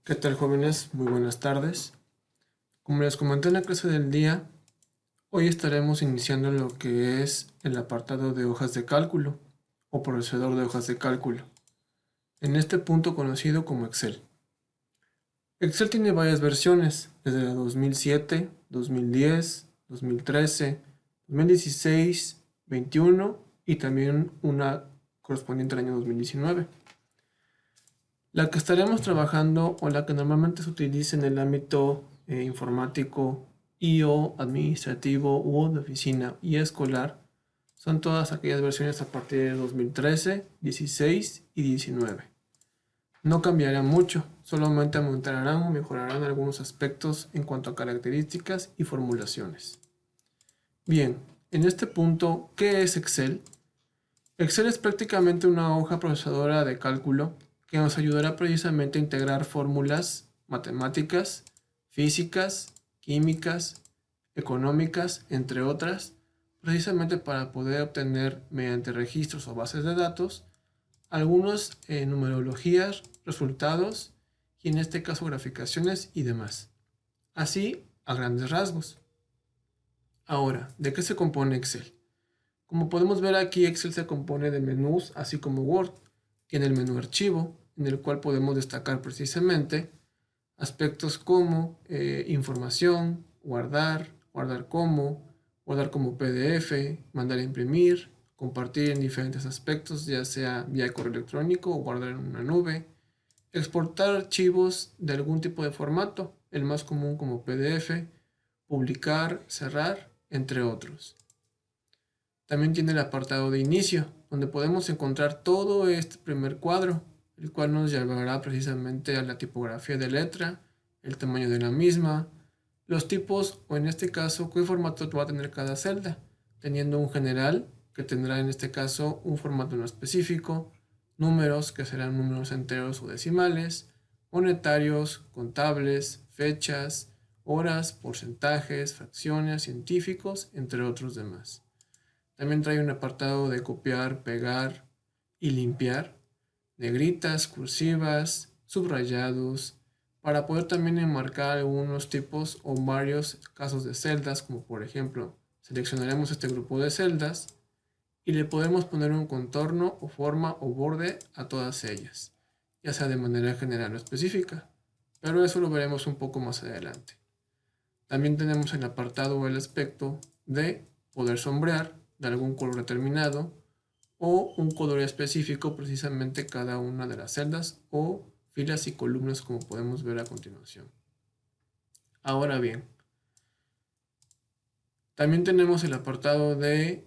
¿Qué tal, jóvenes? Muy buenas tardes. Como les comenté en la clase del día, hoy estaremos iniciando lo que es el apartado de hojas de cálculo o procesador de hojas de cálculo, en este punto conocido como Excel. Excel tiene varias versiones, desde la 2007, 2010, 2013, 2016, 21 y también una correspondiente al año 2019. La que estaremos trabajando o la que normalmente se utiliza en el ámbito informático y o administrativo u de oficina y escolar son todas aquellas versiones a partir de 2013, 16 y 19. No cambiará mucho, solamente aumentarán o mejorarán algunos aspectos en cuanto a características y formulaciones. Bien, en este punto, ¿qué es Excel? Excel es prácticamente una hoja procesadora de cálculo que nos ayudará precisamente a integrar fórmulas matemáticas, físicas, químicas, económicas, entre otras, precisamente para poder obtener mediante registros o bases de datos algunos numerologías, resultados y en este caso graficaciones y demás. Así, a grandes rasgos. Ahora, ¿de qué se compone Excel? Como podemos ver aquí, Excel se compone de menús, así como Word. Tiene el menú archivo, en el cual podemos destacar precisamente aspectos como información, guardar como PDF, mandar a imprimir, compartir en diferentes aspectos, ya sea vía correo electrónico o guardar en una nube, exportar archivos de algún tipo de formato, el más común como PDF, publicar, cerrar, entre otros. También tiene el apartado de inicio, donde podemos encontrar todo este primer cuadro, el cual nos llevará precisamente a la tipografía de letra, el tamaño de la misma, los tipos o en este caso qué formato va a tener cada celda, teniendo un general que tendrá en este caso un formato no específico, números que serán números enteros o decimales, monetarios, contables, fechas, horas, porcentajes, fracciones, científicos, entre otros demás. También trae un apartado de copiar, pegar y limpiar, negritas, cursivas, subrayados, para poder también enmarcar algunos tipos o varios casos de celdas, como por ejemplo, seleccionaremos este grupo de celdas y le podemos poner un contorno o forma o borde a todas ellas, ya sea de manera general o específica, pero eso lo veremos un poco más adelante. También tenemos el apartado o el aspecto de poder sombrear de algún color determinado o un color específico precisamente cada una de las celdas o filas y columnas como podemos ver a continuación. Ahora bien, también tenemos el apartado de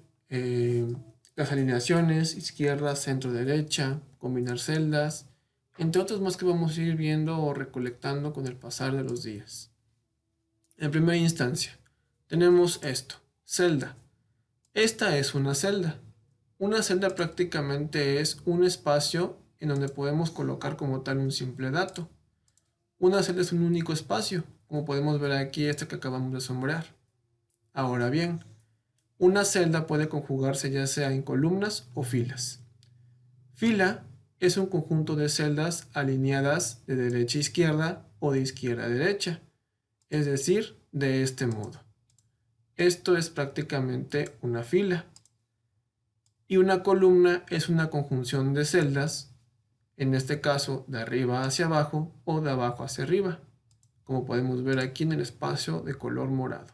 las alineaciones, izquierda, centro, derecha, combinar celdas, entre otros más que vamos a ir viendo o recolectando con el pasar de los días. En primera instancia, tenemos esto, celda. Esta es una celda. Una celda prácticamente es un espacio en donde podemos colocar como tal un simple dato. Una celda es un único espacio, como podemos ver aquí esta que acabamos de sombrear. Ahora bien, una celda puede conjugarse ya sea en columnas o filas. Fila es un conjunto de celdas alineadas de derecha a izquierda o de izquierda a derecha, es decir, de este modo. Esto es prácticamente una fila. Y una columna es una conjunción de celdas, en este caso de arriba hacia abajo o de abajo hacia arriba, como podemos ver aquí en el espacio de color morado.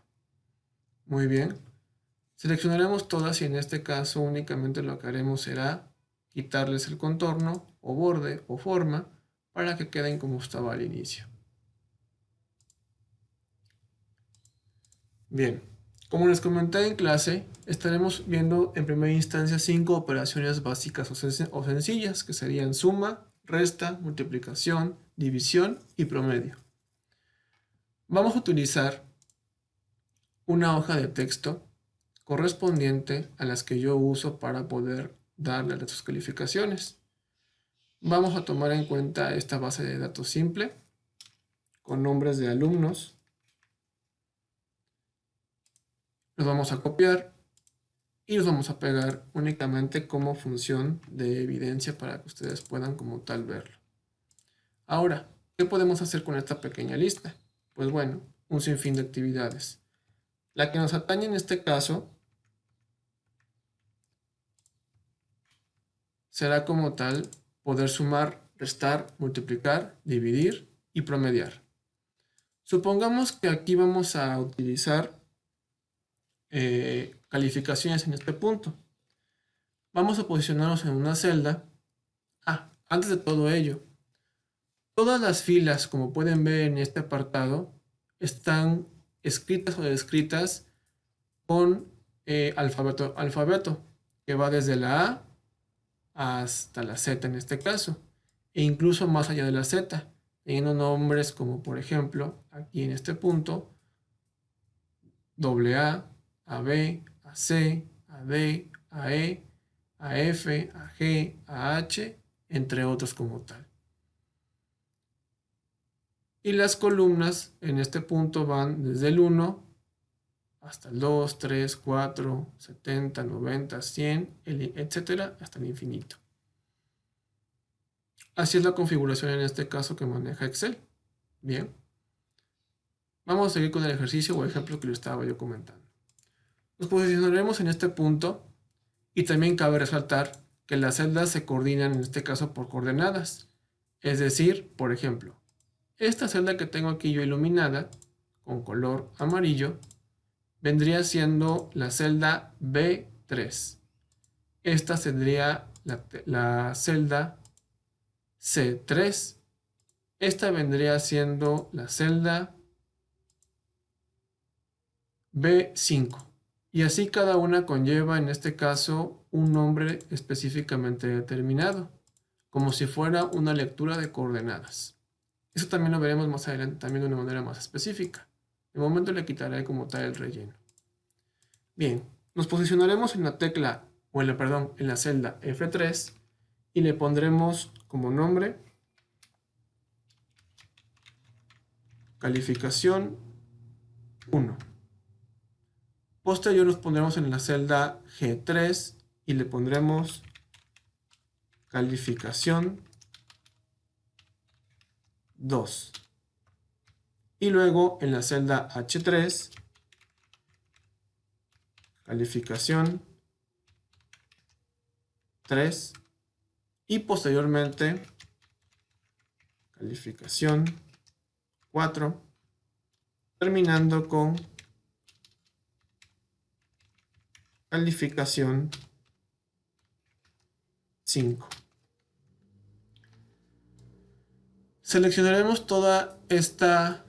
Muy bien, seleccionaremos todas y en este caso únicamente lo que haremos será quitarles el contorno o borde o forma para que queden como estaba al inicio. Bien, como les comenté en clase, estaremos viendo en primera instancia 5 operaciones básicas o sencillas, que serían suma, resta, multiplicación, división y promedio. Vamos a utilizar una hoja de texto correspondiente a las que yo uso para poder darle las calificaciones. Vamos a tomar en cuenta esta base de datos simple con nombres de alumnos. Los vamos a copiar y los vamos a pegar únicamente como función de evidencia para que ustedes puedan como tal verlo. Ahora, ¿Qué podemos hacer con esta pequeña lista? Pues bueno, un sinfín de actividades. La que nos atañe en este caso será como tal poder sumar, restar, multiplicar, dividir y promediar. Supongamos que aquí vamos a utilizar calificaciones en este punto. Vamos a posicionarnos en una celda. Antes de todo ello, todas las filas, como pueden ver en este apartado, están escritas o descritas con alfabeto, que va desde la A hasta la Z en este caso, e incluso más allá de la Z, teniendo nombres como por ejemplo, aquí en este punto, AA, AB, AC, AD, AE, AF, AG, AH, entre otros como tal. Y las columnas en este punto van desde el 1 hasta el 2, 3, 4, 70, 90, 100, etcétera, hasta el infinito. Así es la configuración en este caso que maneja Excel. Bien. Vamos a seguir con el ejercicio o ejemplo que le estaba yo comentando. Nos posicionaremos en este punto y también cabe resaltar que las celdas se coordinan en este caso por coordenadas. Es decir, por ejemplo, esta celda que tengo aquí yo iluminada con color amarillo vendría siendo la celda B3. Esta sería la celda C3. Esta vendría siendo la celda B5. Y así cada una conlleva en este caso un nombre específicamente determinado, como si fuera una lectura de coordenadas. Eso también lo veremos más adelante también de una manera más específica. De momento le quitaré como tal el relleno. Bien, nos posicionaremos en la tecla, en la celda F3 y le pondremos como nombre calificación 1. Posterior nos pondremos en la celda G3 y le pondremos calificación 2. Y luego en la celda H3, calificación 3. Y posteriormente, calificación 4. Terminando con calificación 5. Seleccionaremos toda esta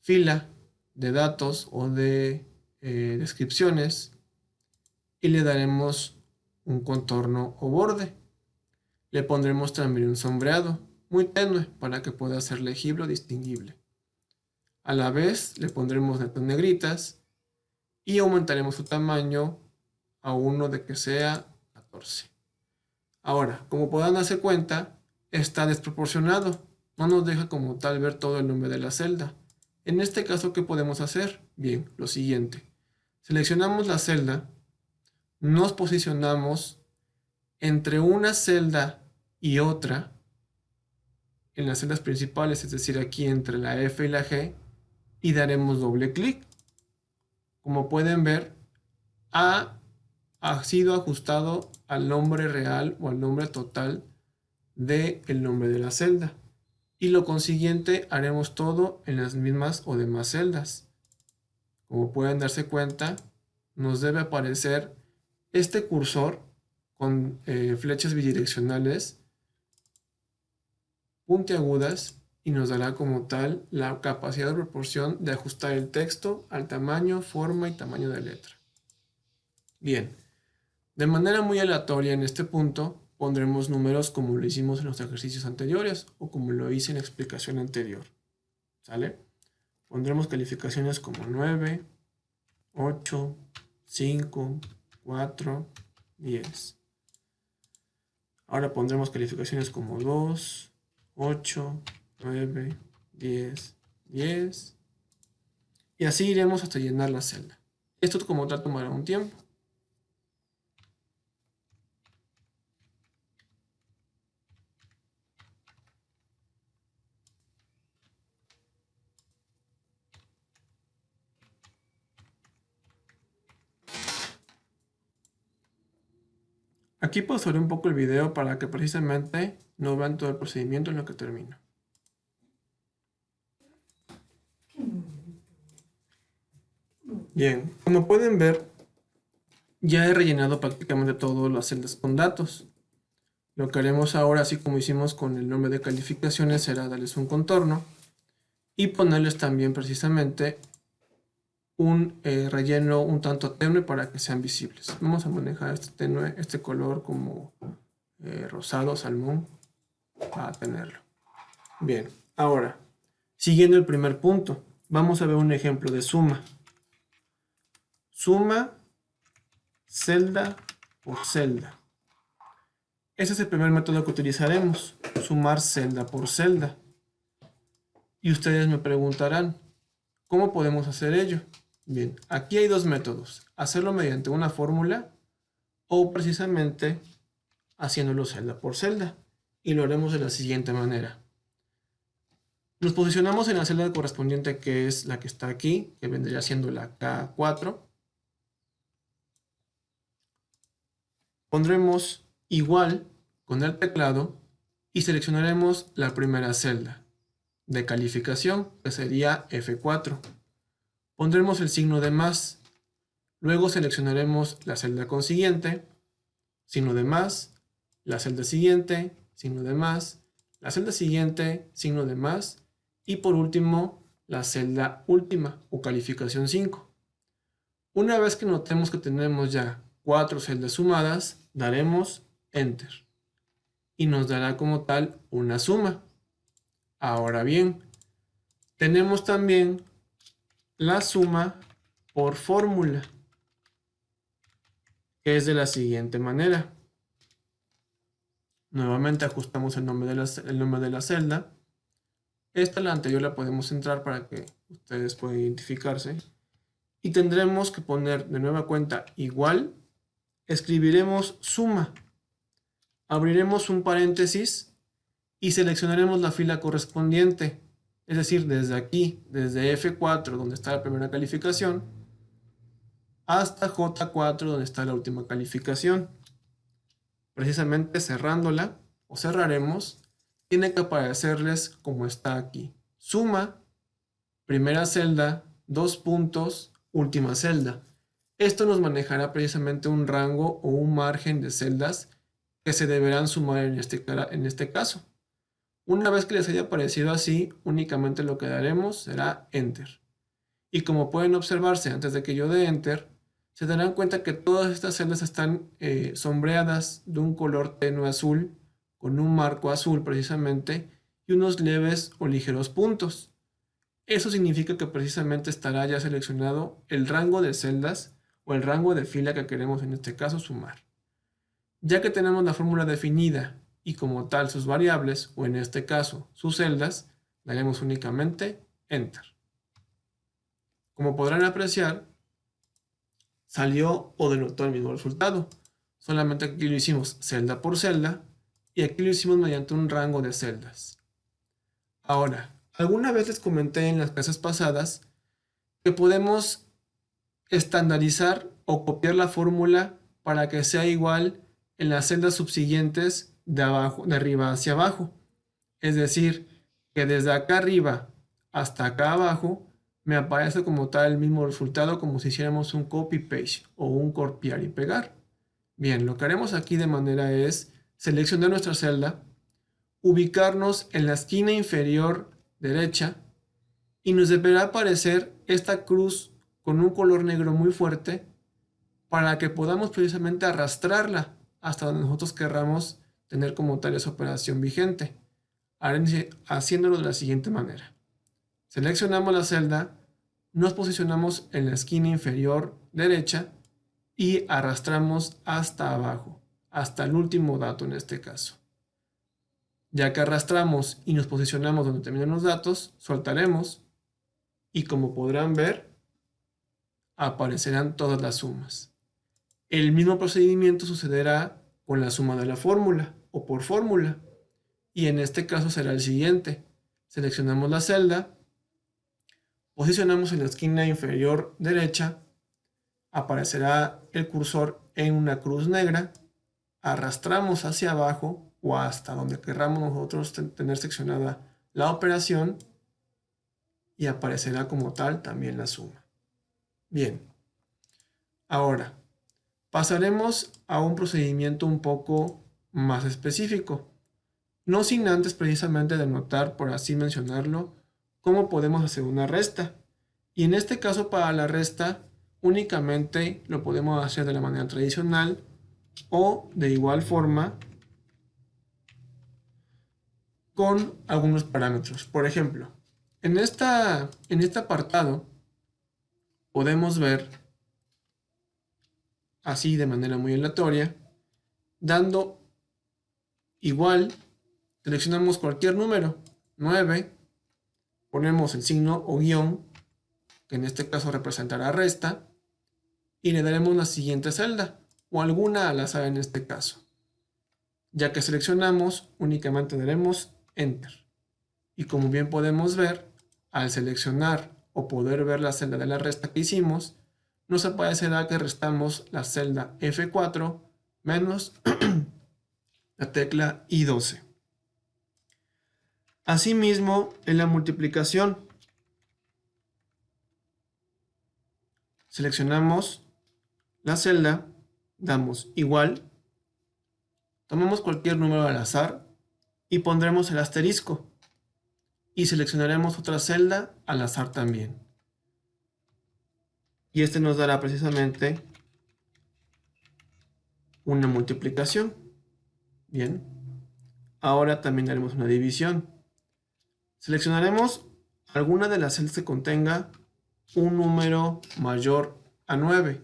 fila de datos o de descripciones y le daremos un contorno o borde. Le pondremos también un sombreado muy tenue para que pueda ser legible o distinguible. A la vez le pondremos letras negritas y aumentaremos su tamaño a uno de que sea 14. Ahora, como podrán darse cuenta, está desproporcionado. No nos deja como tal ver todo el nombre de la celda. En este caso, ¿qué podemos hacer? Bien, lo siguiente. Seleccionamos la celda, nos posicionamos entre una celda y otra, en las celdas principales, es decir, aquí entre la F y la G, y daremos doble clic. Como pueden ver, ha sido ajustado al nombre real o al nombre total del nombre de la celda. Y lo consiguiente haremos todo en las mismas o demás celdas. Como pueden darse cuenta, nos debe aparecer este cursor con flechas bidireccionales puntiagudas y nos dará como tal la capacidad de proporción de ajustar el texto al tamaño, forma y tamaño de letra. Bien, de manera muy aleatoria en este punto pondremos números como lo hicimos en los ejercicios anteriores o como lo hice en la explicación anterior. ¿Sale? Pondremos calificaciones como 9, 8, 5, 4, 10. Ahora pondremos calificaciones como 2, 8, 9, 10, 10. Y así iremos hasta llenar la celda. Esto como tal tomará un tiempo. Aquí pausaré un poco el video para que precisamente no vean todo el procedimiento en lo que termino. Bien, como pueden ver, ya he rellenado prácticamente todas las celdas con datos. Lo que haremos ahora, así como hicimos con el nombre de calificaciones, será darles un contorno y ponerles también precisamente un relleno un tanto tenue para que sean visibles. Vamos a manejar este color como rosado, salmón, para tenerlo. Bien, ahora, siguiendo el primer punto, vamos a ver un ejemplo de suma. Suma celda por celda. Ese es el primer método que utilizaremos, sumar celda por celda. Y ustedes me preguntarán, ¿cómo podemos hacer ello? Bien, aquí hay dos métodos, hacerlo mediante una fórmula o precisamente haciéndolo celda por celda. Y lo haremos de la siguiente manera. Nos posicionamos en la celda correspondiente, que es la que está aquí, que vendría siendo la K4. Pondremos igual con el teclado y seleccionaremos la primera celda de calificación, que sería F4. Pondremos el signo de más. Luego seleccionaremos la celda consiguiente, signo de más, la celda siguiente, signo de más, la celda siguiente, signo de más, y por último, la celda última o calificación 5. Una vez que notemos que tenemos ya 4 celdas sumadas, daremos Enter y nos dará como tal una suma. Ahora bien, tenemos también la suma por fórmula, que es de la siguiente manera. Nuevamente ajustamos el nombre de la celda. Esta, la anterior, la podemos entrar para que ustedes puedan identificarse. Y tendremos que poner de nueva cuenta igual. Escribiremos suma. Abriremos un paréntesis y seleccionaremos la fila correspondiente. Es decir, desde aquí, desde F4, donde está la primera calificación, hasta J4, donde está la última calificación. Precisamente cerrándola, o cerraremos, tiene que aparecerles como está aquí. Suma, primera celda, 2 puntos, última celda. Esto nos manejará precisamente un rango o un margen de celdas que se deberán sumar en este caso. Una vez que les haya aparecido así, únicamente lo que daremos será Enter. Y como pueden observarse antes de que yo dé Enter, se darán cuenta que todas estas celdas están sombreadas de un color tenue azul, con un marco azul precisamente, y unos leves o ligeros puntos. Eso significa que precisamente estará ya seleccionado el rango de celdas o el rango de fila que queremos en este caso sumar. Ya que tenemos la fórmula definida y como tal sus variables, o en este caso sus celdas, daremos únicamente Enter. Como podrán apreciar, salió o denotó el mismo resultado, solamente aquí lo hicimos celda por celda y aquí lo hicimos mediante un rango de celdas. Ahora, alguna vez les comenté en las clases pasadas que podemos estandarizar o copiar la fórmula para que sea igual en las celdas subsiguientes de arriba hacia abajo. Es decir, que desde acá arriba hasta acá abajo me aparece como tal el mismo resultado, como si hiciéramos un copy-paste o un copiar y pegar. Bien, lo que haremos aquí de manera es seleccionar nuestra celda, ubicarnos en la esquina inferior derecha y nos deberá aparecer esta cruz con un color negro muy fuerte para que podamos precisamente arrastrarla hasta donde nosotros querramos tener como tal esa operación vigente, haciéndolo de la siguiente manera. Seleccionamos la celda, nos posicionamos en la esquina inferior derecha y arrastramos hasta abajo, hasta el último dato en este caso. Ya que arrastramos y nos posicionamos donde terminan los datos, soltaremos y como podrán ver, aparecerán todas las sumas. El mismo procedimiento sucederá con la suma de la fórmula o por fórmula. Y en este caso será el siguiente. Seleccionamos la celda, posicionamos en la esquina inferior derecha, aparecerá el cursor en una cruz negra arrastramos hacia abajo o hasta donde querramos nosotros tener seccionada la operación y aparecerá como tal también la suma. Bien, ahora pasaremos a un procedimiento un poco más específico, no sin antes precisamente denotar, por así mencionarlo, cómo podemos hacer una resta. Y en este caso para la resta únicamente lo podemos hacer de la manera tradicional o de igual forma con algunos parámetros. Por ejemplo, en este apartado podemos ver así de manera muy aleatoria, dando igual, seleccionamos cualquier número, 9, ponemos el signo o guión, que en este caso representará resta, y le daremos la siguiente celda, o alguna al azar en este caso. Ya que seleccionamos, únicamente daremos Enter. Y como bien podemos ver, al seleccionar o poder ver la celda de la resta que hicimos, nos aparecerá que restamos la celda F4 menos la tecla I12. Asimismo, en la multiplicación, seleccionamos la celda, damos igual, tomamos cualquier número al azar y pondremos el asterisco y seleccionaremos otra celda al azar también. Y este nos dará precisamente una multiplicación. Bien, ahora también haremos una división. Seleccionaremos alguna de las celdas que contenga un número mayor a 9.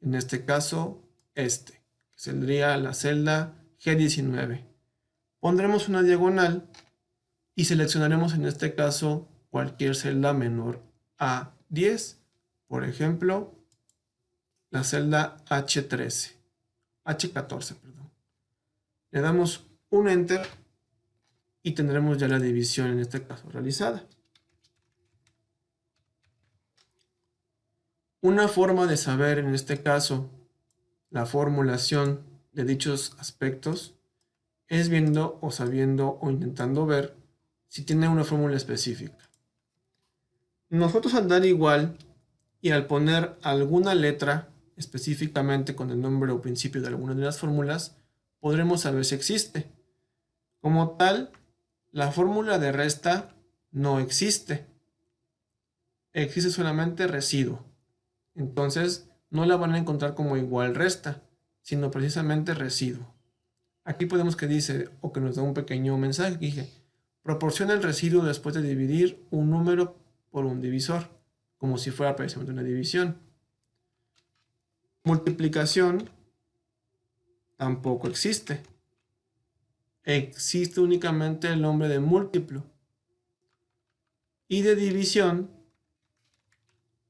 En este caso, que sería la celda G19. Pondremos una diagonal y seleccionaremos en este caso cualquier celda menor a 10. Por ejemplo, la celda H14, perdón. Le damos un Enter y tendremos ya la división en este caso realizada. Una forma de saber en este caso la formulación de dichos aspectos es viendo o sabiendo o intentando ver si tiene una fórmula específica. Nosotros al dar igual y al poner alguna letra específicamente con el nombre o principio de alguna de las fórmulas, podremos saber si existe. Como tal, la fórmula de resta no existe. Existe solamente residuo. Entonces, no la van a encontrar como igual resta, sino precisamente residuo. Aquí podemos que dice, o que nos da un pequeño mensaje que dije, proporciona el residuo después de dividir un número por un divisor, como si fuera precisamente una división. Multiplicación tampoco existe. Existe únicamente el nombre de múltiplo. Y de división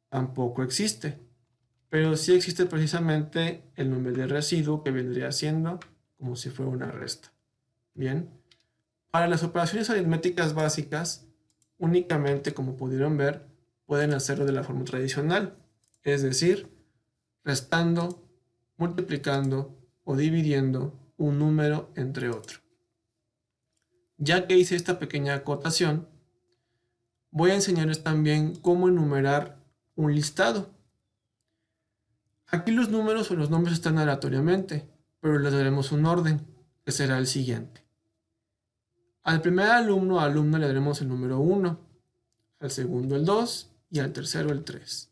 tampoco existe. Pero sí existe precisamente el nombre de residuo, que vendría siendo como si fuera una resta. Bien. Para las operaciones aritméticas básicas, únicamente, como pudieron ver, pueden hacerlo de la forma tradicional, es decir, restando, multiplicando o dividiendo un número entre otro. Ya que hice esta pequeña acotación, voy a enseñarles también cómo enumerar un listado. Aquí los números o los nombres están aleatoriamente, pero les daremos un orden, que será el siguiente. Al primer alumno o alumna le daremos el número 1, al segundo el 2 y al tercero el 3.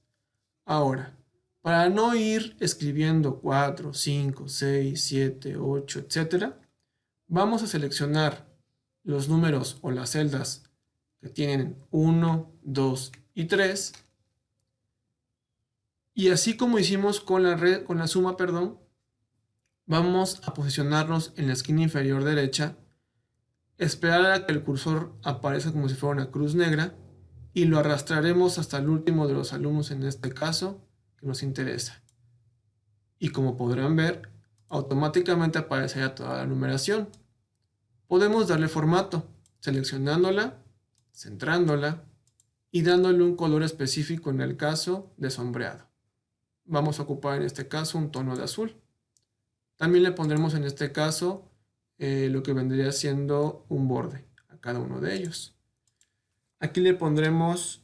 Ahora, para no ir escribiendo 4, 5, 6, 7, 8, etc., vamos a seleccionar los números o las celdas que tienen 1, 2 y 3. Y así como hicimos con la suma, vamos a posicionarnos en la esquina inferior derecha, esperar a que el cursor aparezca como si fuera una cruz negra y lo arrastraremos hasta el último de los alumnos en este caso que nos interesa. Y como podrán ver, automáticamente aparecerá toda la numeración. Podemos darle formato, seleccionándola, centrándola y dándole un color específico en el caso de sombreado. Vamos a ocupar en este caso un tono de azul. También le pondremos en este caso lo que vendría siendo un borde a cada uno de ellos. Aquí le pondremos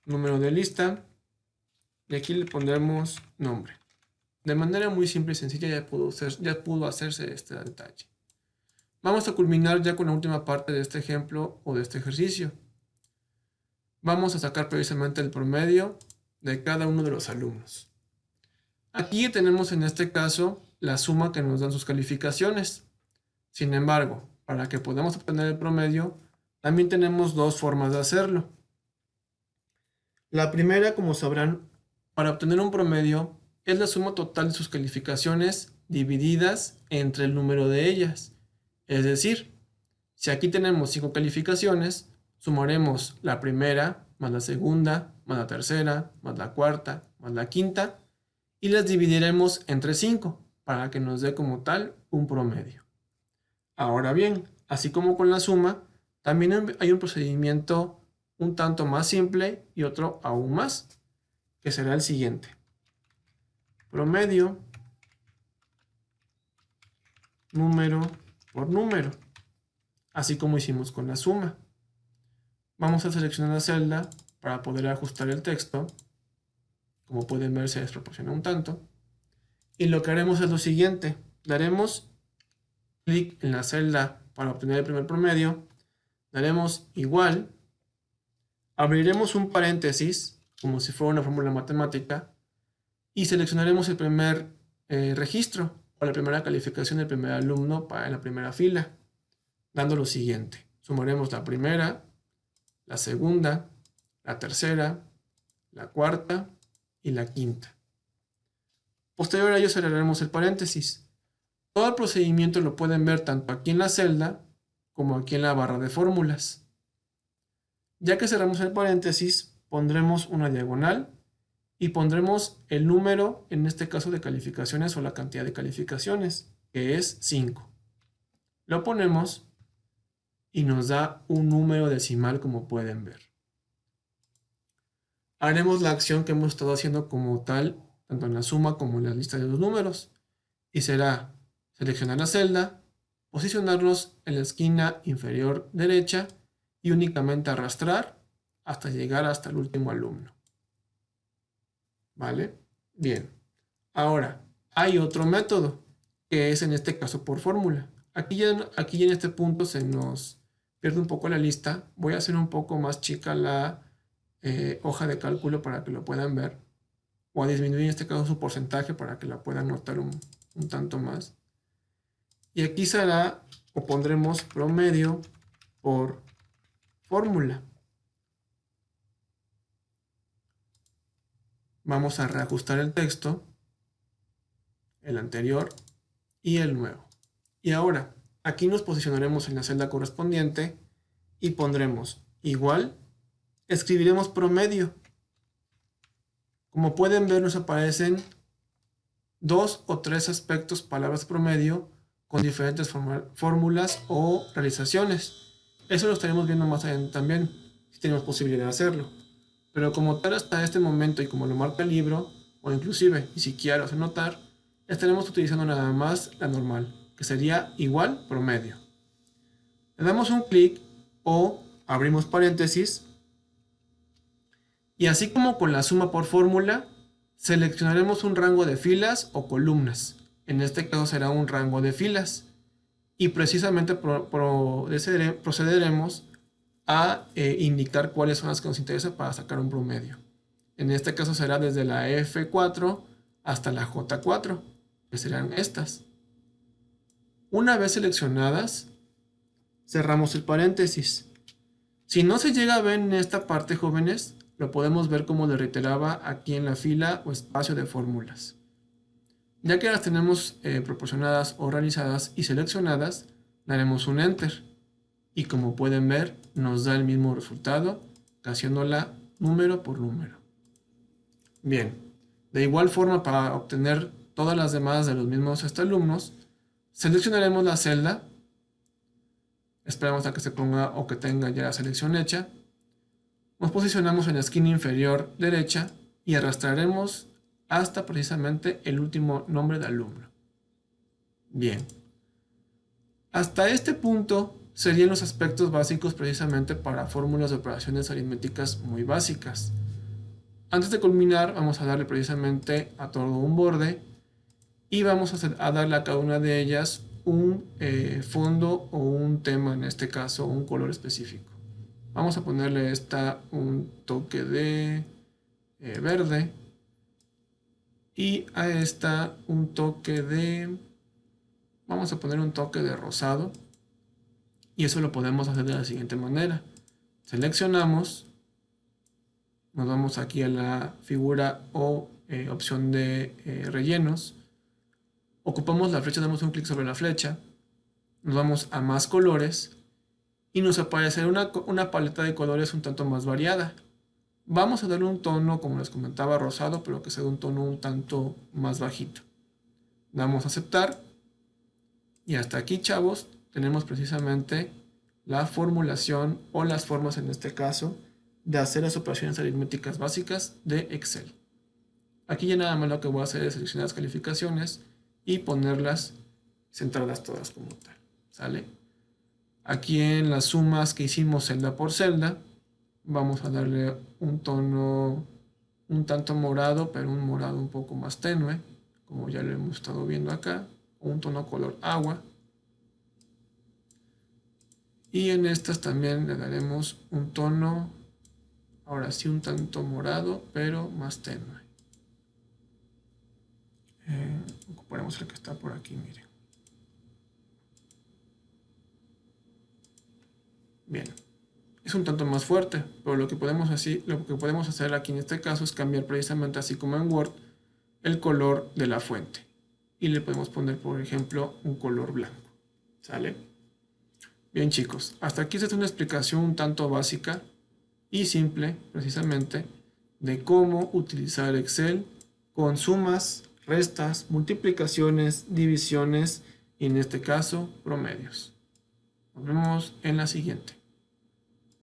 número de lista y aquí le pondremos nombre. De manera muy simple y sencilla ya pudo hacerse este detalle. Vamos a culminar ya con la última parte de este ejemplo o de este ejercicio. Vamos a sacar precisamente el promedio de cada uno de los alumnos. Aquí tenemos en este caso la suma que nos dan sus calificaciones. Sin embargo, para que podamos obtener el promedio, también tenemos dos formas de hacerlo. La primera, como sabrán, para obtener un promedio es la suma total de sus calificaciones divididas entre el número de ellas. Es decir, si aquí tenemos 5 calificaciones, sumaremos la primera más la segunda, más la tercera, más la cuarta, más la quinta y las dividiremos entre 5 para que nos dé como tal un promedio. Ahora bien, así como con la suma, también hay un procedimiento un tanto más simple y otro aún más, que será el siguiente. Promedio número por número, así como hicimos con la suma. Vamos a seleccionar la celda para poder ajustar el texto. Como pueden ver, se desproporciona un tanto. Y lo que haremos es lo siguiente. Daremos clic en la celda para obtener el primer promedio. Daremos igual. Abriremos un paréntesis, como si fuera una fórmula matemática. Y seleccionaremos el primer registro o la primera calificación del primer alumno para la primera fila. Dando lo siguiente. Sumaremos la primera, la segunda, la tercera, la cuarta y la quinta. Posterior a ello cerraremos el paréntesis. Todo el procedimiento lo pueden ver tanto aquí en la celda como aquí en la barra de fórmulas. Ya que cerramos el paréntesis, pondremos una diagonal y pondremos el número, en este caso de calificaciones o la cantidad de calificaciones, que es 5. Lo ponemos y nos da un número decimal, como pueden ver. Haremos la acción que hemos estado haciendo como tal, tanto en la suma como en la lista de los números, y será seleccionar la celda, posicionarlos en la esquina inferior derecha y únicamente arrastrar hasta llegar hasta el último alumno. ¿Vale? Bien. Ahora, hay otro método, que es en este caso por fórmula. Aquí en este punto se nos pierde un poco la lista. Voy a hacer un poco más chica la hoja de cálculo para que lo puedan ver. O a disminuir en este caso su porcentaje para que la puedan notar un tanto más. Y aquí será, o pondremos promedio por fórmula. Vamos a reajustar el texto, el anterior y el nuevo. Y ahora, aquí nos posicionaremos en la celda correspondiente y pondremos igual, escribiremos promedio. Como pueden ver, nos aparecen 2 o 3 aspectos, palabras promedio, con diferentes fórmulas o realizaciones. Eso lo estaremos viendo más adelante también, si tenemos posibilidad de hacerlo. Pero como tal hasta este momento y como lo marca el libro, o inclusive, y si quiero hacer notar, estaremos utilizando nada más la normal, que sería igual promedio. Le damos un clic o abrimos paréntesis y así como con la suma por fórmula, seleccionaremos un rango de filas o columnas. En este caso será un rango de filas. Y precisamente procederemos a indicar cuáles son las que nos interesan para sacar un promedio. En este caso será desde la F4 hasta la J4, que serán estas. Una vez seleccionadas, cerramos el paréntesis. Si no se llega a ver en esta parte, jóvenes, lo podemos ver como le reiteraba aquí en la fila o espacio de fórmulas. Ya que las tenemos proporcionadas o realizadas y seleccionadas, daremos un Enter. Y como pueden ver, nos da el mismo resultado, haciéndola número por número. Bien, de igual forma para obtener todas las demás de los mismos alumnos, seleccionaremos la celda, esperamos a que se ponga o que tenga ya la selección hecha, nos posicionamos en la esquina inferior derecha y arrastraremos hasta precisamente el último nombre de alumno. Bien. Hasta este punto serían los aspectos básicos precisamente para fórmulas de operaciones aritméticas muy básicas. Antes de culminar, vamos a darle precisamente a todo un borde y vamos a darle a cada una de ellas un fondo o un tema, en este caso un color específico. Vamos a ponerle a esta un toque de verde y a esta un toque de... Vamos a poner un toque de rosado y eso lo podemos hacer de la siguiente manera. Seleccionamos, nos vamos aquí a la figura o opción de rellenos, ocupamos la flecha, damos un clic sobre la flecha, nos vamos a más colores y nos aparecerá una paleta de colores un tanto más variada. Vamos a darle un tono, como les comentaba, rosado, pero que sea un tono un tanto más bajito. Damos a aceptar y hasta aquí, chavos, tenemos precisamente la formulación o las formas en este caso de hacer las operaciones aritméticas básicas de Excel. Aquí ya nada más lo que voy a hacer es seleccionar las calificaciones y ponerlas centradas todas como tal, ¿sale? Aquí en las sumas que hicimos celda por celda, vamos a darle un tono un tanto morado, pero un morado un poco más tenue, como ya lo hemos estado viendo acá, un tono color agua. Y en estas también le daremos un tono, ahora sí un tanto morado, pero más tenue. Ocuparemos el que está por aquí, miren. Bien, es un tanto más fuerte, pero lo que podemos hacer aquí en este caso es cambiar precisamente, así como en Word, el color de la fuente. Y le podemos poner, por ejemplo, un color blanco. ¿Sale? Bien, chicos, hasta aquí es una explicación un tanto básica y simple, precisamente, de cómo utilizar Excel con sumas, restas, multiplicaciones, divisiones y en este caso, promedios. Nos vemos en la siguiente.